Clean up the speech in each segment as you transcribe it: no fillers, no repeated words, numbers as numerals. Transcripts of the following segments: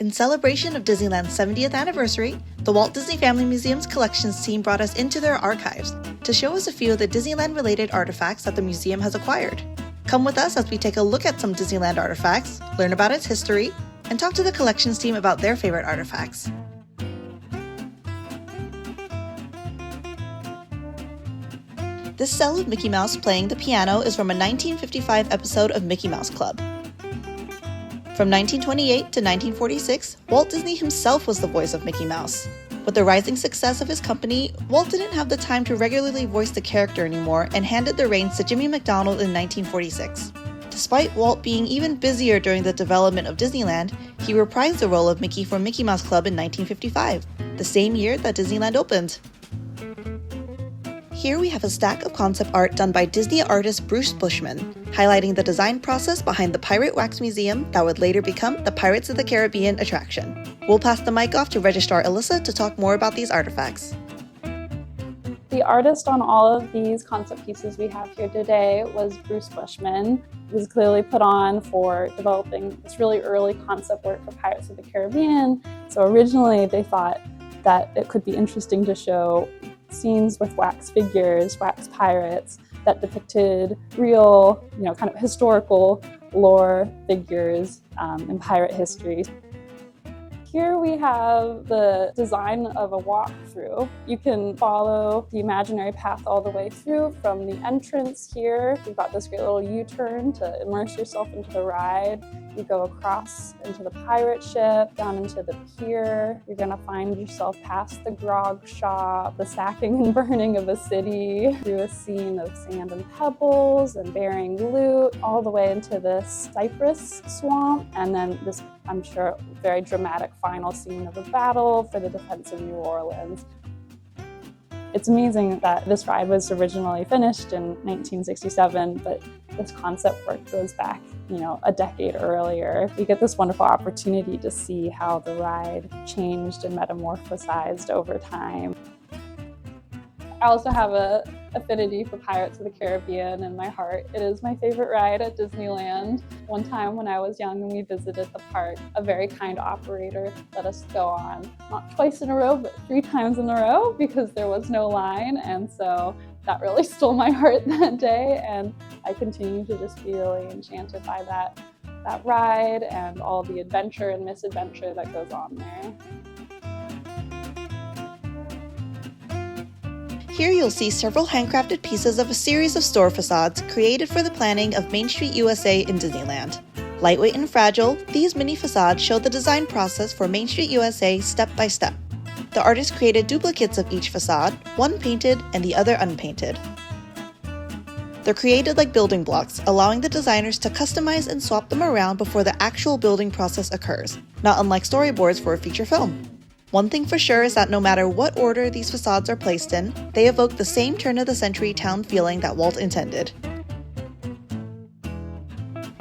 In celebration of Disneyland's 70th anniversary, the Walt Disney Family Museum's collections team brought us into their archives to show us a few of the Disneyland-related artifacts that the museum has acquired. Come with us as we take a look at some Disneyland artifacts, learn about its history, and talk to the collections team about their favorite artifacts. This cell of Mickey Mouse playing the piano is from a 1955 episode of Mickey Mouse Club. From 1928 to 1946, Walt Disney himself was the voice of Mickey Mouse. With the rising success of his company, Walt didn't have the time to regularly voice the character anymore and handed the reins to Jimmy McDonald in 1946. Despite Walt being even busier during the development of Disneyland, he reprised the role of Mickey for Mickey Mouse Club in 1955, the same year that Disneyland opened. Here we have a stack of concept art done by Disney artist Bruce Bushman, highlighting the design process behind the Pirate Wax Museum that would later become the Pirates of the Caribbean attraction. We'll pass the mic off to Registrar Alyssa to talk more about these artifacts. The artist on all of these concept pieces we have here today was Bruce Bushman. He was clearly put on for developing this really early concept work for Pirates of the Caribbean. So originally they thought that it could be interesting to show scenes with wax figures, wax pirates, that depicted real, kind of historical lore figures in pirate history. Here we have the design of a walkthrough. You can follow the imaginary path all the way through from the entrance here. You've got this great little U-turn to immerse yourself into the ride. You go across into the pirate ship, down into the pier. You're gonna find yourself past the grog shop, the sacking and burning of a city, through a scene of sand and pebbles and bearing loot, all the way into this cypress swamp, and then this, I'm sure, very dramatic final scene of a battle for the defense of New Orleans. It's amazing that this ride was originally finished in 1967, but this concept work goes back, a decade earlier. We get this wonderful opportunity to see how the ride changed and metamorphosized over time. I also have an affinity for Pirates of the Caribbean in my heart. It is my favorite ride at Disneyland. One time when I was young and we visited the park, a very kind operator let us go on, not twice in a row, but 3 times in a row because there was no line. And so that really stole my heart that day. And I continue to just be really enchanted by that ride and all the adventure and misadventure that goes on there. Here you'll see several handcrafted pieces of a series of store facades created for the planning of Main Street USA in Disneyland. Lightweight and fragile, these mini facades show the design process for Main Street USA step by step. The artist created duplicates of each facade, one painted and the other unpainted. They're created like building blocks, allowing the designers to customize and swap them around before the actual building process occurs, not unlike storyboards for a feature film. One thing for sure is that no matter what order these facades are placed in, they evoke the same turn-of-the-century town feeling that Walt intended.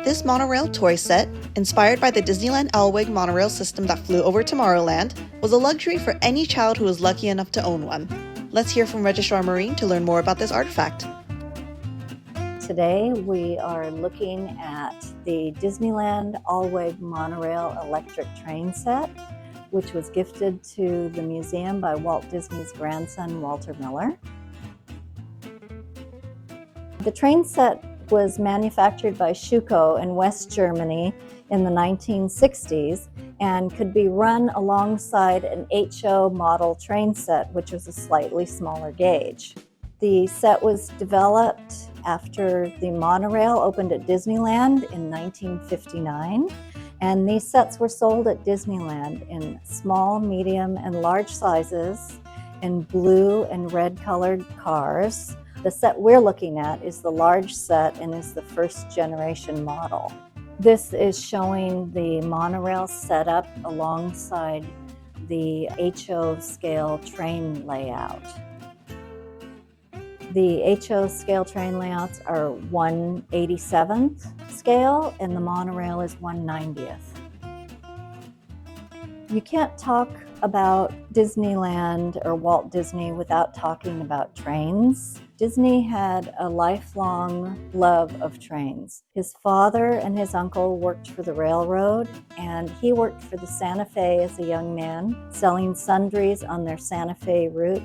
This Montreal Toy Set, inspired by the Disneyland Alweg monorail system that flew over Tomorrowland, was a luxury for any child who was lucky enough to own one. Let's hear from Registrar Maureen to learn more about this artifact. Today we are looking at the Disneyland Alweg monorail electric train set, which was gifted to the museum by Walt Disney's grandson, Walter Miller. The train set was manufactured by Schuko in West Germany in the 1960s and could be run alongside an HO model train set, which was a slightly smaller gauge. The set was developed after the monorail opened at Disneyland in 1959. And these sets were sold at Disneyland in small, medium, and large sizes in blue and red colored cars. The set we're looking at is the large set and is the first generation model. This is showing the monorail setup alongside the HO scale train layout. The HO scale train layouts are 1/87th scale and the monorail is 1/90th. You can't talk about Disneyland or Walt Disney without talking about trains. Disney had a lifelong love of trains. His father and his uncle worked for the railroad, and he worked for the Santa Fe as a young man, selling sundries on their Santa Fe route.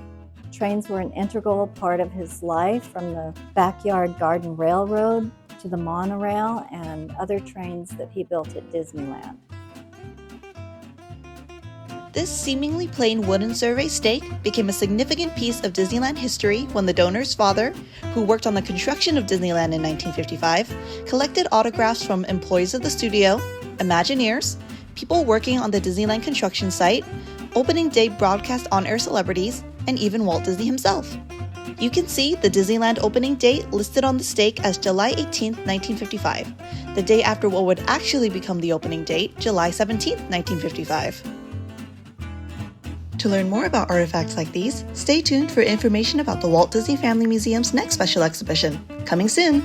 Trains were an integral part of his life, from the Backyard Garden Railroad to the monorail and other trains that he built at Disneyland. This seemingly plain wooden survey stake became a significant piece of Disneyland history when the donor's father, who worked on the construction of Disneyland in 1955, collected autographs from employees of the studio, Imagineers, people working on the Disneyland construction site, opening day broadcast on-air celebrities, and even Walt Disney himself. You can see the Disneyland opening date listed on the stake as July 18, 1955, the day after what would actually become the opening date, July 17, 1955. To learn more about artifacts like these, stay tuned for information about the Walt Disney Family Museum's next special exhibition, coming soon!